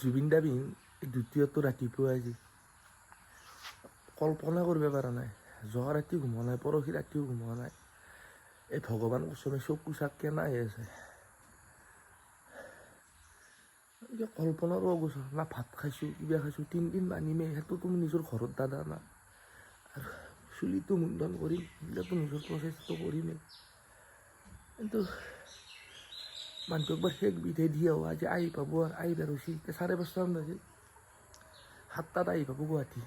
জুবিন দাবিহীন দ্বিতীয়টো ৰাতিপুৱা আজি কল্পনা কৰিব পৰা নাই। যোৱা ৰাতি ঘুমোৱা নাই, পৰহি ৰাতিও ঘুমোৱা নাই। এই ভগৱান কচমে চকু চাককে নাই আছে। কল্পনাৰো অগোচৰ না। ভাত খাইছোঁ, কিবা খাইছোঁ, 3 দিন মানিমেই। সেইটোতো নিজৰ ঘৰত দাদা না। আৰু চুলিটো মুণ্ডন কৰিম, সেইবিলাকতো নিজৰ প্ৰচেছটো কৰিমেই। কিন্তু মানুহটো একবাৰ শেষ বিদায় দি আহোঁ। আজি আহি পাব আৰু আহি পাৰছি 5:30মান বাজিল। 7টাত আহি পাব গুৱাহাটী।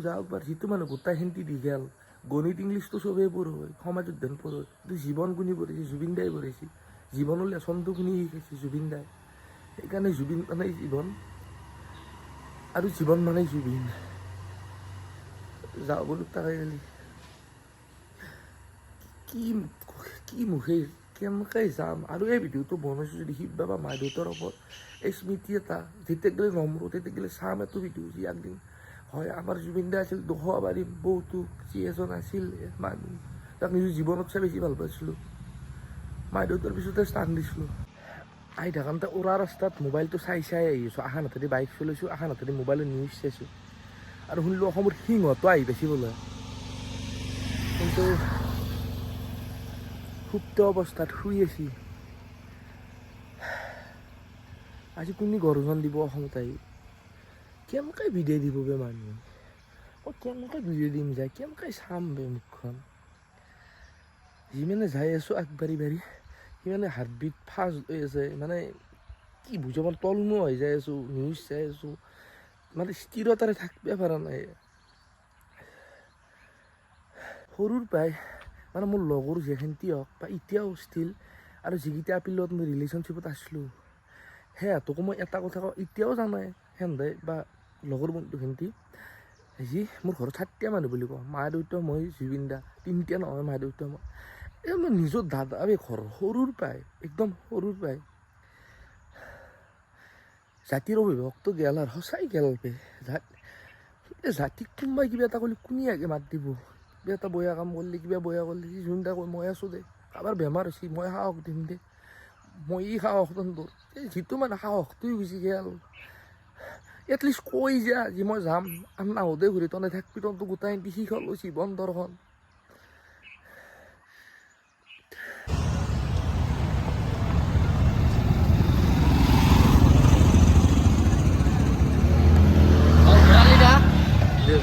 যাওক বাৰু, যিটো মানুহ গোটাই সেন্তি দি গেল। গণিত ইংলিছটো চবেই পঢ়ে, সমাজ অধ্যয়ন পঢ়ে, কিন্তু জীৱন কোনে পঢ়িছে? জুবিন দাই পঢ়িছে। জীৱনৰ লেচনটো কোনে শিকাইছে? জুবিন দাই। সেইকাৰণে জুবিন মানে জীৱন, আৰু জীৱন মানে জুবিন। যাওঁ বোলো তাকে গেলি কি মুখে কেনেকৈ যাম। আৰু এই ভিডিঅ'টো বনাইছোঁ যদি শিৱ বা মা দেউতাৰ ওপৰত এই স্মৃতি এটা, যেতিয়া গেলে নমৰো, তেতিয়া গেলে চাম এইটো ভিডিঅ' যি একদিন হয় আমাৰ জুবিন দা আছিল। দুখ পাৰিম বহুতো, যি এজন আছিল মানুহ, তাক নিজৰ জীৱনত চাই বেছি ভাল পাইছিলোঁ। মা দেউতাৰ পিছতে স্থান দিছিলোঁ। আহি থাকোঁতে উৰা ৰাস্তাত মোবাইলটো চাই আহি আছোঁ। এখন হাতেদি বাইক চলাইছোঁ, এখন হাতেদি মোবাইলত নিউজ চাইছোঁ। আৰু শুনিলোঁ অসমৰ সিংহতো আহি পাইছে বোলে। কিন্তু সুপ্ত অৱস্থাত শুই আছি। আজি কোনে গৰ্জন দিব অসমত আহি? কেনেকৈ বিদায় দিব বে মানুহ? কেনেকৈ বিদায় দিম যায়? কেনেকৈ চাম বে মুখখন? যিমানে যাই আছোঁ আগবাঢ়ি বাঢ়ি, সিমানে হাৰ্টবিট ফাষ্ট হৈ আছে। মানে কি বুজাব, তলমুৱা হৈ যাই আছোঁ। নিউজ চাই আছোঁ, মানে স্থিৰতাৰে থাকিব পৰা নাই। সৰুৰ পৰাই মানে মোৰ লগৰ যেখেন্তি হওক বা এতিয়াও ষ্টিল, আৰু যিকেইটা আপিৰ লগত মই ৰিলেশ্যনশ্বিপত আছিলোঁ, সিহঁতকো মই এটা কথা কওঁ, এতিয়াও জানাই সেন্দে বা লগৰ বন্ধুখিনিতি যি মোৰ ঘৰত 7টা মানুহ বুলি কওঁ। মা দেউতা, মই, জুবিন দা। 3টা নহয়, মা দেউতা মই। এই মই নিজৰ দাদা ঘৰ সৰুৰ পৰাই, একদম সৰুৰ পৰাই জাতিৰ অভিভাৱকটো গেল আৰু সঁচাই গেল বে। জাতিক কোনোবাই কিবা এটা কৰিলে কোনে আগে মাত দিব? কিবা এটা বয়া কাম কৰিলে, কিবা বয়া কৰিলে জুবিন দা কয় মই আছোঁ দে। কাৰোবাৰ বেমাৰ হৈছে মই সাহস দিম দে। মই সাহস তোৰ এই যিটো মানে সাহসটোৱে গুচি গেল। এটলিষ্ট কৈ যা যে মই যাম, আৰু নাহোদে ঘূৰি তনে থাকবি, তনটো গোটাই সি খালো জীৱন দৰ্শন।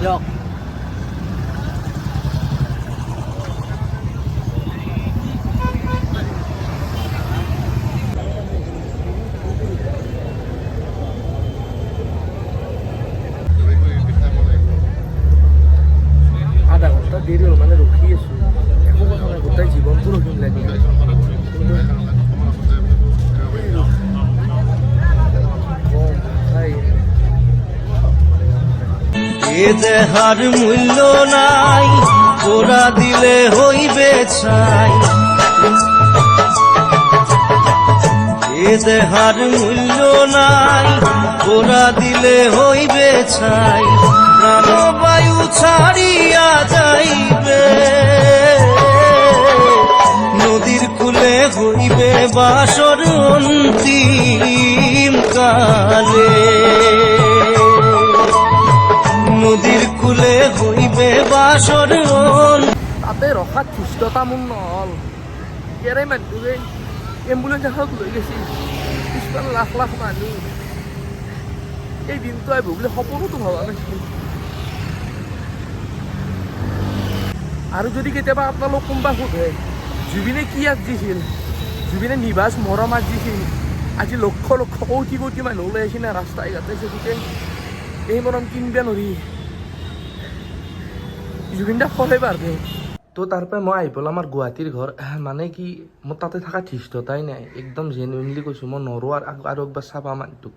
Yok. আধা ঘণ্টা দেৰি হ'ল মানে ৰখি আছোঁ। একো কথা নাই, গোটাই জীৱনটো ৰখিম লাগিলে। এ দেহার মূল্য নাই, ওরা দিলে হইবে ছাই। এ দেহার মূল্য নাই, ওরা দিলে হইবে ছাই। প্রাণবায়ু ছাড়িয়া যাইবে, নদীর কূলে হইবে বাসর অন্তিম কালে। নদীর কূলে হইবে বাসর। তাতে ৰখাত ধৃষ্টতা মোৰ নহ'ল। ইয়াৰে মানুহটোকে এম্বুলেঞ্চ এখনত লৈ গৈছে, পিছফালে লাখ লাখ মানুহ। এই দিনটো আহিব বুলি সপোনতো ভবা নাছিলোঁ। আৰু যদি কেতিয়াবা আপোনালোক কোনোবা সোধে জুবিনে কি আঁকিছিল, জুবিনে নিভাঁজ মৰম আঁকিছিল। আজি লক্ষ লক্ষ কোটি কোটি মানুহ ওলাই আহিছে না ৰাস্তাই ঘাটে চকুতে। এই মৰম কিনিব নোৱাৰি। জুবিন দাক সদায় পাৰিব। তো তাৰ পৰা মই আহি পেলাই আমাৰ গুৱাহাটীৰ ঘৰ, মানে কি মোৰ তাতে থকা ধৃষ্টতাই নাই। একদম জেনুইনলি কৈছোঁ, মই নৰোঁ আৰু একবাৰ চাবা মানুহটোক।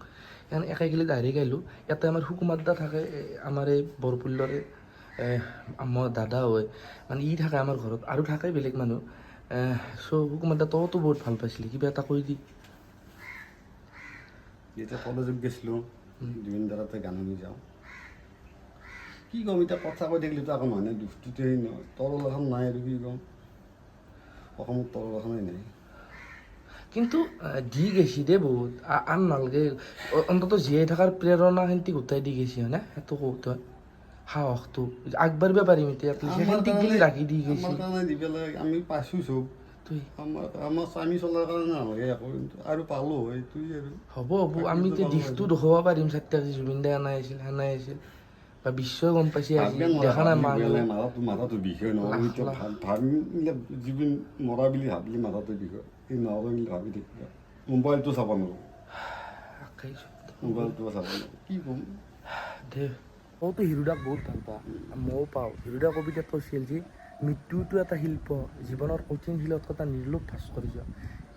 সেইকাৰণে একে গেলি ডাইৰেক্ট আহিলোঁ। ইয়াতে আমাৰ সুকুমাৰ দা থাকে, আমাৰ এই বৰপুল্লৰে মোৰ দাদা হয়। মানে ই থাকে আমাৰ ঘৰত, আৰু থাকে বেলেগ মানুহ। চ' সুকুমাৰ দা তইতো বহুত ভাল পাইছিলি, কিবা এটা কৈ দি। যেতিয়া কলেজত গৈছিলোঁ, জুবিন দাৰ তাতে গান শুনি যাওঁ। কি ক'ম এতিয়া, কথা কৈ থাকিলেতো আকৌ মানুহে দুখটোতে হেৰি নহয়। তৰল এখন নাই আৰু কি ক'ম, অসমত তৰল এখনেই নাই। কিন্তু দি গেছি দে বহুত আৰ নালগে অন্তত জীয়াই থকাৰ প্ৰেৰণা খেন্তি গোটাই দি গেছি হয়নে সেইটো কওঁত সাহসটো আগবাঢ়িব পাৰিম এতিয়া সেইখিনি গেলি ৰাখি দি গেছি আমাৰ কাৰণে দি পেলাই আমি পাইছোঁ চব তুই আমাৰ স্বামী চলাৰ কাৰণে নালাগে একো কিন্তু আৰু পালোঁ এইটোৱে আৰু হ'ব আমি এতিয়া দিশটো দেখুৱাব পাৰিম চাৰিটাক জুবিন দাই সেনাই আছিল বা বিশ্বই গম পাইছে আজি দেখা নাই মাথাটো বিষয় নহয় ভাবিলে জুবিন মৰা বুলি ভাবিলে মাথাটো বিষয় এই নহ'ব বুলি ভাবি থাকিবা মোবাইলটো চাব নোৱাৰোঁ মোবাইলটো চাব নোৱাৰোঁ কি ক'ম দে মইতো হিৰুদাক বহুত ভাল পাওঁ ময়ো পাওঁ হিৰুদা কবিতাত কৈছিল যে মৃত্যুটো এটা শিল্প জীৱনৰ কঠিন শিলত এটা নিৰ্লোভ ভাস্কৰ্য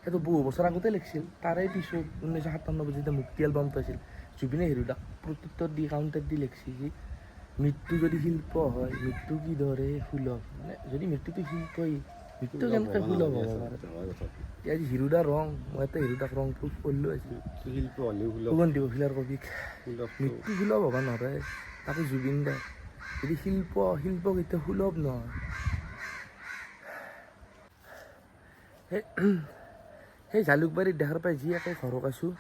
সেইটো বহু বছৰ আগতে লিখিছিল তাৰে পিছত 1997 যেতিয়া মুক্তি এলবাম পাইছিল জুবিনে হিৰুদাক প্ৰত্যুত্তৰ দি কাউণ্টাৰ দি লিখিছিল যে মৃত্যু যদি শিল্প হয় মৃত্যু কিদৰে সুলভ মানে যদি মৃত্যুটো শিল্পই মৃত্যু কেনেকৈ সুলভ হ'ব পাৰে এতিয়া আজি হিৰুদা ৰং মই এটা হিৰুদাক ৰং প্ৰুফ কৰিলোঁ আজি শিল্প হ'লেও সুগন্ধি অখিলাৰ কবিক মৃত্যু সুলভ হ'ব নোৱাৰে তাকো জুবিন দাই যদি শিল্প কেতিয়া সুলভ নহয় সেই জালুকবাৰীত দেখাৰ পাই যি একে ঘৰত আছোঁ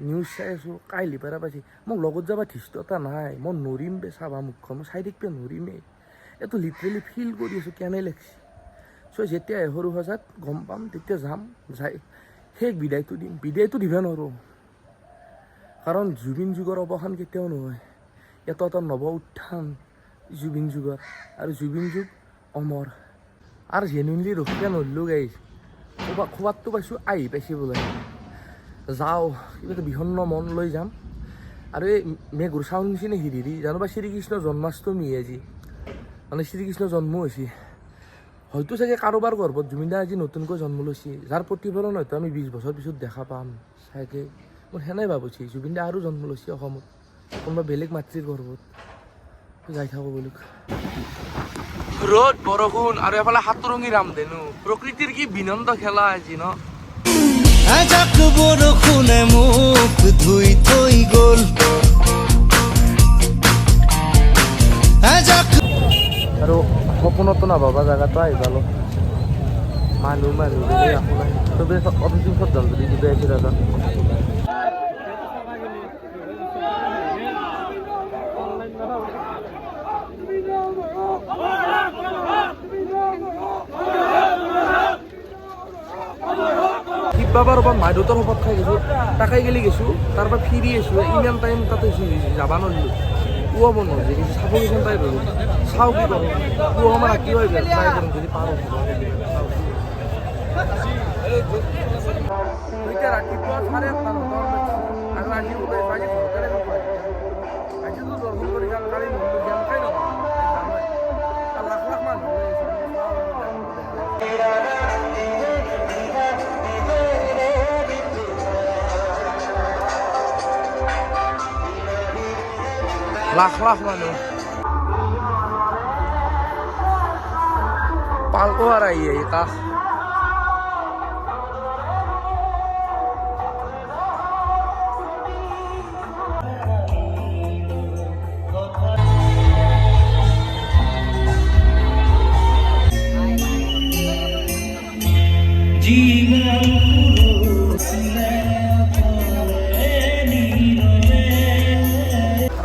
নিউজ চাই আছোঁ কাইলি পাৰা পাইছে মোক লগত যাব ধৃষ্টতা নাই মই নৰিম বে চাবা মুখখন মই চাই থাকিব নৰিমেই এইটো লিটাৰেলি ফিল কৰি আছোঁ কেনে লাগিছে চ' যেতিয়া সৰু সজাত গম পাম তেতিয়া যাম যাই শেষ বিদায়টো দিম বিদায়টো দিব নোৱাৰোঁ কাৰণ জুবিন যুগৰ অৱসান কেতিয়াও নহয় এটা এটা নৱ উত্থান জুবিন যুগৰ আৰু জুবিন যুগ অমৰ আৰু জেনুইনলি ৰখিব নোৱাৰিলোঁ গাইছ খোৱাতটো পাইছোঁ আহি পাইছে বোলে যাওঁ কিবা এটা বিষণ্ণ মন লৈ যাম আৰু এই মেঘুৰ চাউণ্ড নিচিনা হিৰি জানোবা শ্ৰীকৃষ্ণ জন্মাষ্টমী আজি মানে শ্ৰীকৃষ্ণ জন্ম হৈছে হয়তো চাগে কাৰোবাৰ গৰ্ভত জুবিন দা আজি নতুনকৈ জন্ম লৈছে যাৰ প্ৰতিফলন হয়তো আমি 20 বছৰ পিছত দেখা পাম চাগে মোৰ সেনাই ভাবিছে জুবিন দা আৰু জন্ম লৈছে অসমত কোনোবা বেলেগ মাতৃৰ গৰ্ভত যাই থাকোঁ বুলি ৰ'দ বৰষুণ আৰু এফালে সাতৰঙী ৰামধেনু প্ৰকৃতিৰ কি বিনন্দ খেলা আজি ন এজাক বৰষুণে মুখ ধুই থৈ গ'ল আৰু সপোনতো নাভাবা জেগাটো আহি পালো মানুহ বুলি একো নাই চবেই অন্তিম শ্ৰদ্ধাঞ্জলি দিবে আহিছে দাদা শিৱবাবাৰ ওপৰত মাই দেউতাৰ ওপৰত খাই গৈছোঁ তাকাই গেলি গৈছোঁ তাৰপৰা ফিৰি আহিছোঁ ইমান টাইম তাতে যাবা নোৱাৰিলোঁ পুৱাব নোৱাৰিছে কিছু চাব কিছুমান টাইপ হৈ গ'ল চাওঁ কি কৰোঁ পুৱা আমাৰ ৰাতি হৈ গ'ল ট্ৰাই কৰিম যদি পাৰোঁ এতিয়া ৰাতিপুৱা 8:30 আৰু আজি ওলাই পাই আজিতো দৰ্শন কৰি যাম কালি গেম খাই নহয় লাখ মানুহ লাখ মানুহ পালকো আর আইয়ে কাক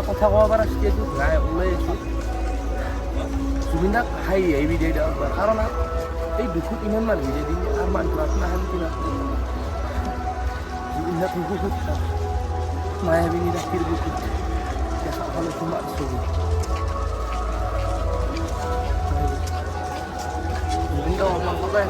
কথা ক'ব পৰা ষ্টেজত নাই ওলাই আছোঁ জুবিন দাক হাই আহিবি দে কাৰণ এই দুখত ইমান মানুহ দিয়ে দিলে আৰু মানুহটো আপোনাৰ শান্তি নাপায় জুবিন দাক দুখো খুব মায়াবিনী ৰাখিৰ বুকুত দেখা পালোঁ তোমাৰ ছবি জুবিন দা অকমান সদায়